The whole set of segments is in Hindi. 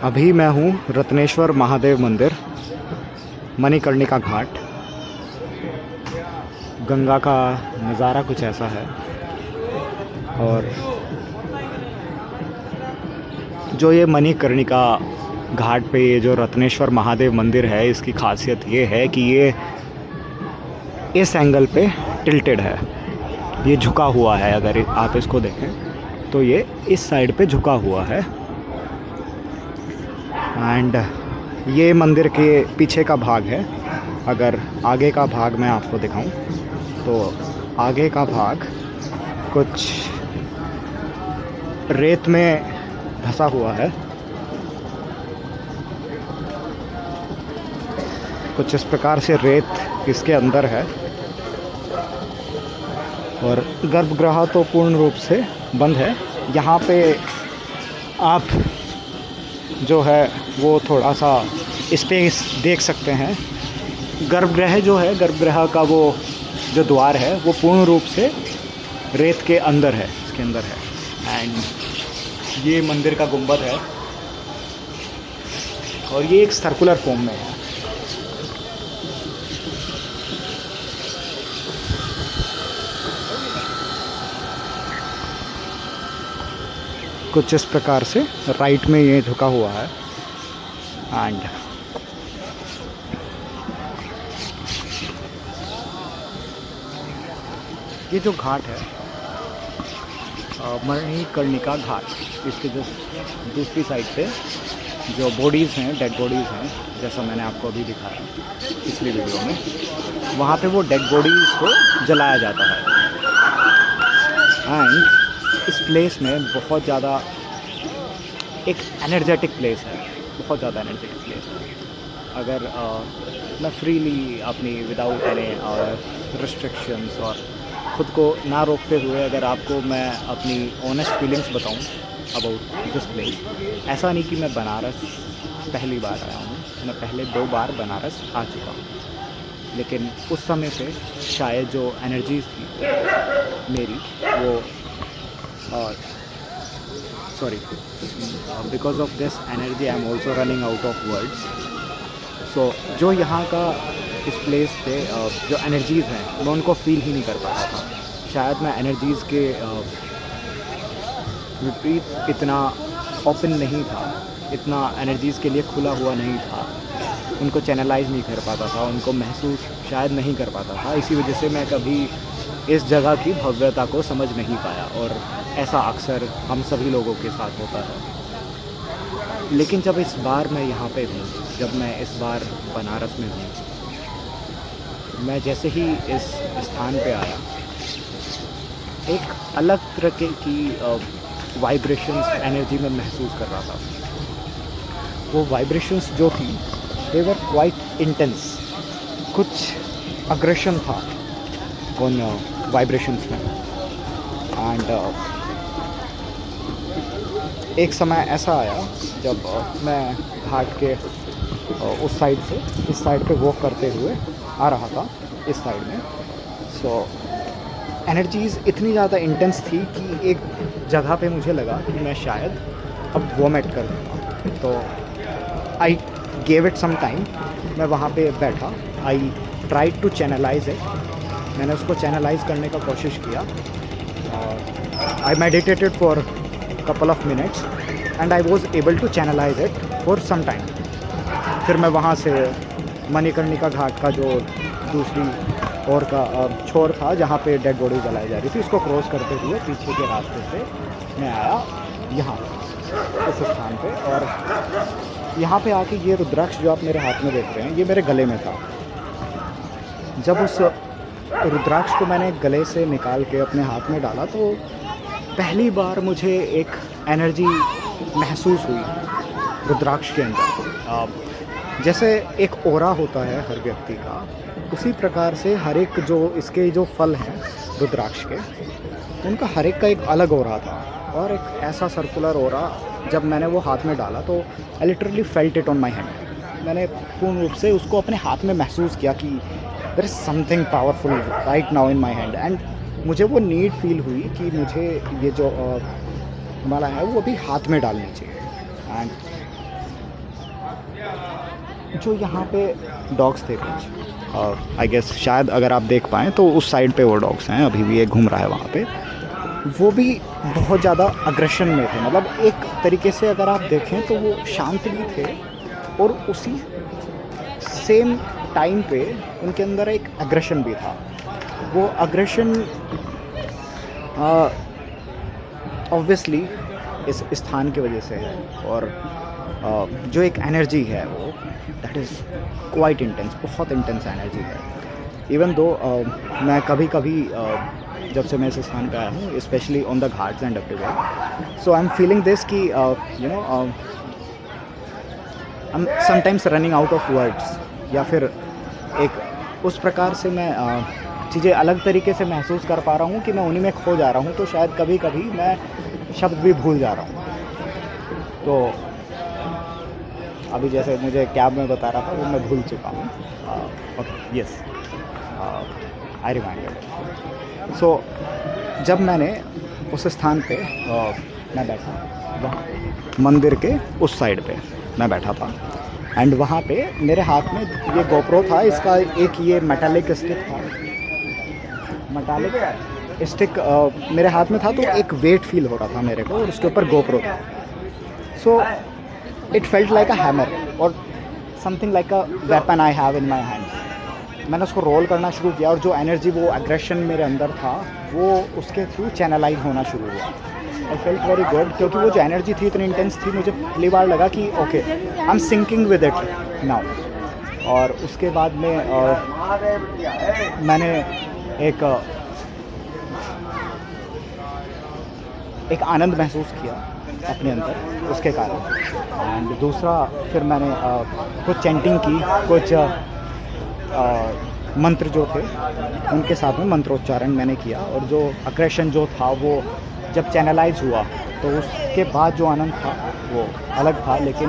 अभी मैं हूँ रत्नेश्वर महादेव मंदिर, मणिकर्णिका घाट। गंगा का नज़ारा कुछ ऐसा है। और जो ये मणिकर्णिका घाट पे ये जो रत्नेश्वर महादेव मंदिर है, इसकी खासियत ये है कि ये इस एंगल पे टिल्टेड है, ये झुका हुआ है। अगर आप इसको देखें तो ये इस साइड पे झुका हुआ है। एंड ये मंदिर के पीछे का भाग है। अगर आगे का भाग मैं आपको दिखाऊं तो आगे का भाग कुछ रेत में धंसा हुआ है। कुछ इस प्रकार से रेत इसके अंदर है। और गर्भगृह तो पूर्ण रूप से बंद है। यहाँ पे आप जो है वो थोड़ा सा स्पेस देख सकते हैं। गर्भगृह जो है, गर्भगृह का वो जो द्वार है वो पूर्ण रूप से रेत के अंदर है, इसके अंदर है। एंड ये मंदिर का गुंबद है और ये एक सर्कुलर फॉर्म में है। कुछ इस प्रकार से राइट में ये झुका हुआ है। एंड ये जो घाट है मणिकर्णिका घाट, इसके जो दूसरी साइड पे जो बॉडीज़ हैं, डेड बॉडीज़ हैं, जैसा मैंने आपको अभी दिखाया पिछली वीडियो में, वहाँ पे वो डेड बॉडीज़ को जलाया जाता है। एंड इस प्लेस में बहुत ज़्यादा एक एनर्जेटिक प्लेस है, बहुत ज़्यादा एनर्जेटिक प्लेस है। अगर मैं फ्रीली अपनी विदाउट एनी रिस्ट्रिक्शंस और ख़ुद को ना रोकते हुए अगर आपको मैं अपनी ऑनेस्ट फीलिंग्स बताऊं अबाउट दिस प्लेस, ऐसा नहीं कि मैं बनारस पहली बार आया हूँ, मैं पहले 2 बार बनारस आ चुका हूँ। लेकिन उस समय पे शायद जो एनर्जीज थी मेरी वो sorry because of this energy I am also running out of words. So जो यहाँ का इस प्लेस पे जो एनर्जीज़ हैं मैं उनको फील ही नहीं कर पा रहा था। शायद मैं एनर्जीज़ के विपरीत इतना ओपन नहीं था, इतना एनर्जीज़ के लिए खुला हुआ नहीं था, उनको चैनलाइज नहीं कर पाता था, उनको महसूस शायद नहीं कर पाता था। इसी वजह से मैं कभी इस जगह की भव्यता को समझ नहीं पाया। और ऐसा अक्सर हम सभी लोगों के साथ होता है। लेकिन जब इस बार मैं यहाँ पे हूँ, जब मैं इस बार बनारस में हूँ, मैं जैसे ही इस स्थान पे आया, एक अलग तरह की वाइब्रेशंस एनर्जी में महसूस कर रहा था। वो वाइब्रेशंस जो थी दे वर क्वाइट इंटेंस। कुछ अग्रेशन था उन वाइब्रेशंस में। एंड एक समय ऐसा आया जब मैं घाट के उस साइड से इस साइड पे वॉक करते हुए आ रहा था, इस साइड में। सो एनर्जीज़ इतनी ज़्यादा इंटेंस थी कि एक जगह पे मुझे लगा कि मैं शायद अब वॉमिट कर दूँगा। तो I gave it some time. मैं वहाँ पे बैठा, I tried to channelise it. मैंने उसको चैनलाइज करने का कोशिश किया। I meditated for couple of minutes and I was able to channelize it for some time. फिर मैं वहाँ से मणिकर्णिका घाट का जो दूसरी ओर का छोर था जहाँ पे डेड बॉडी जलाई जा रही थी, उसको क्रॉस करते हुए पीछे के रास्ते से मैं आया यहाँ इस स्थान पे। और यहाँ पे आके ये रुद्राक्ष जो आप मेरे हाथ में देख रहे हैं, ये मेरे गले में था। जब उस रुद्राक्ष को मैंने गले से निकाल के अपने हाथ में डाला तो पहली बार मुझे एक एनर्जी महसूस हुई रुद्राक्ष के अंदर। जैसे एक ओरा होता है हर व्यक्ति का, उसी प्रकार से हर एक जो इसके जो फल हैं रुद्राक्ष के, उनका हर एक का एक अलग ओरा था। और एक ऐसा सर्कुलर ओरा जब मैंने वो हाथ में डाला तो I literally felt it on my hand. मैंने पूर्ण रूप से उसको अपने हाथ में महसूस किया कि there is something powerful right now in my hand. And मुझे वो नीड फील हुई कि मुझे ये जो माला है वो अभी हाथ में डालनी चाहिए। एंड जो यहाँ पे डॉग्स थे कुछ, आई गेस शायद अगर आप देख पाएँ तो उस साइड पे वो डॉग्स हैं, अभी भी एक घूम रहा है वहाँ पे, वो भी बहुत ज़्यादा अग्रेशन में थे। मतलब एक तरीके से अगर आप देखें तो वो शांत भी थे और उसी सेम टाइम पे उनके अंदर एक अग्रेशन भी था। वो अग्रेशन ऑब्वियसली इस स्थान की वजह से है, और जो एक एनर्जी है वो दैट इज़ क्वाइट इंटेंस, बहुत इंटेंस एनर्जी है। इवन दो मैं कभी कभी जब से मैं इस स्थान पे आया हूँ, specially on the ghats and everywhere, so I am feeling this कि you know I am sometimes running out of words, या फिर एक उस प्रकार से मैं चीज़ें अलग तरीके से महसूस कर पा रहा हूँ कि मैं उन्हीं में खो जा रहा हूँ। तो शायद कभी कभी मैं शब्द भी भूल जा रहा हूँ। तो अभी जैसे मुझे कैब में बता रहा था वो मैं भूल चुका हूँ। ओके, यस, आई रिमाइंडेड। सो जब मैंने उस स्थान पे मैं बैठा, वहाँ मंदिर के उस साइड पे मैं बैठा था, एंड वहाँ पे मेरे हाथ में ये गोप्रो था, इसका एक ये मेटालिक स्टिक था, मेटालिक स्टिक मेरे हाथ में था। तो एक वेट फील हो रहा था मेरे को, और उसके ऊपर गोप्रो था। So it felt like a hammer और something like a weapon I have in my hand. मैंने उसको रोल करना शुरू किया, और जो एनर्जी, वो एग्रेशन मेरे अंदर था, वो उसके थ्रू चैनलाइज होना शुरू हुआ। आई फेल्ट वेरी गुड, क्योंकि वो जो एनर्जी थी इतनी इंटेंस थी, मुझे पहली बार लगा कि okay I am syncing with it now. और उसके बाद में मैंने एक आनंद महसूस किया अपने अंदर उसके कारण। एंड दूसरा, फिर मैंने कुछ चैंटिंग की, कुछ मंत्र जो थे उनके साथ में मंत्रोच्चारण मैंने किया, और जो अग्रेशन जो था वो जब चैनलाइज हुआ तो उसके बाद जो आनंद था वो अलग था। लेकिन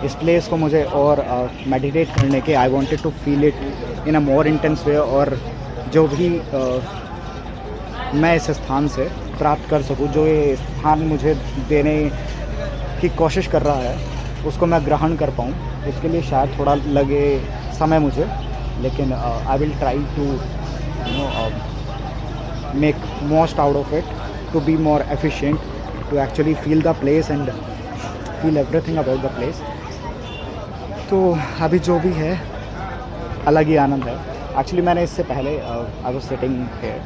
इस प्लेस को मुझे और मेडिटेट करने के, I wanted to feel it in a more intense way, और जो भी मैं इस स्थान से प्राप्त कर सकूं, जो ये स्थान मुझे देने की कोशिश कर रहा है, उसको मैं ग्रहण कर पाऊँ, उसके लिए शायद थोड़ा लगे समय मुझे। लेकिन I will try to make most out of it, to be more efficient, to actually feel the place and feel everything about the place. तो अभी जो भी है अलग ही आनंद है। एक्चुअली मैंने इससे पहले I was sitting here,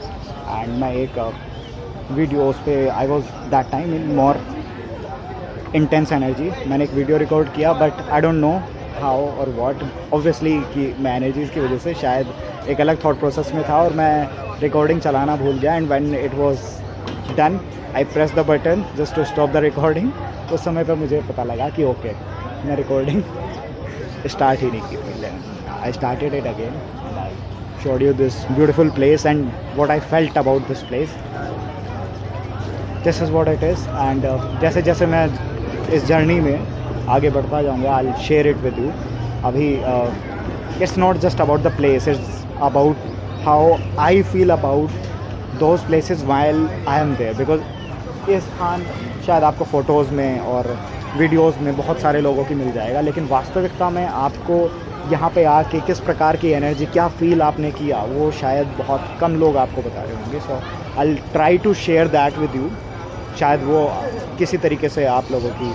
and मैं एक वीडियोस पे I was that time in more intense energy. मैंने एक वीडियो रिकॉर्ड किया, but I don't know how और व्हाट, ऑब्वियसली कि मैं एनर्जीज़ की वजह से शायद एक अलग थॉट प्रोसेस में था, और मैं रिकॉर्डिंग चलाना भूल गया। And when it was done, I press the button just to stop the recording. उस समय पर मुझे पता लगा कि ओके, मैं रिकॉर्डिंग स्टार्ट ही नहीं की थी। I started it again, and I showed you this beautiful place and what I felt about this place. This is what it is. And जैसे जैसे मैं इस जर्नी में आगे बढ़ता जाऊँगा, I will share it with you. अभी it's not just about the place, it's about how I feel about those places while I am there. Because ये स्थान शायद आपको फ़ोटोज़ में और वीडियोज़ में बहुत सारे लोगों की मिल जाएगा, लेकिन वास्तविकता में आपको यहाँ पे आके किस प्रकार की एनर्जी, क्या फ़ील आपने किया, वो शायद बहुत कम लोग आपको बता रहे होंगे। So I will try to share that with you. शायद वो किसी तरीके से आप लोगों की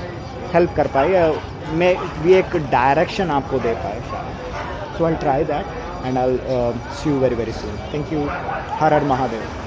हेल्प कर पाए, या मैं भी एक डायरेक्शन आपको दे पाए शायद। So I will try that, and I will see you very very soon. Thank you. Har Har Mahadev.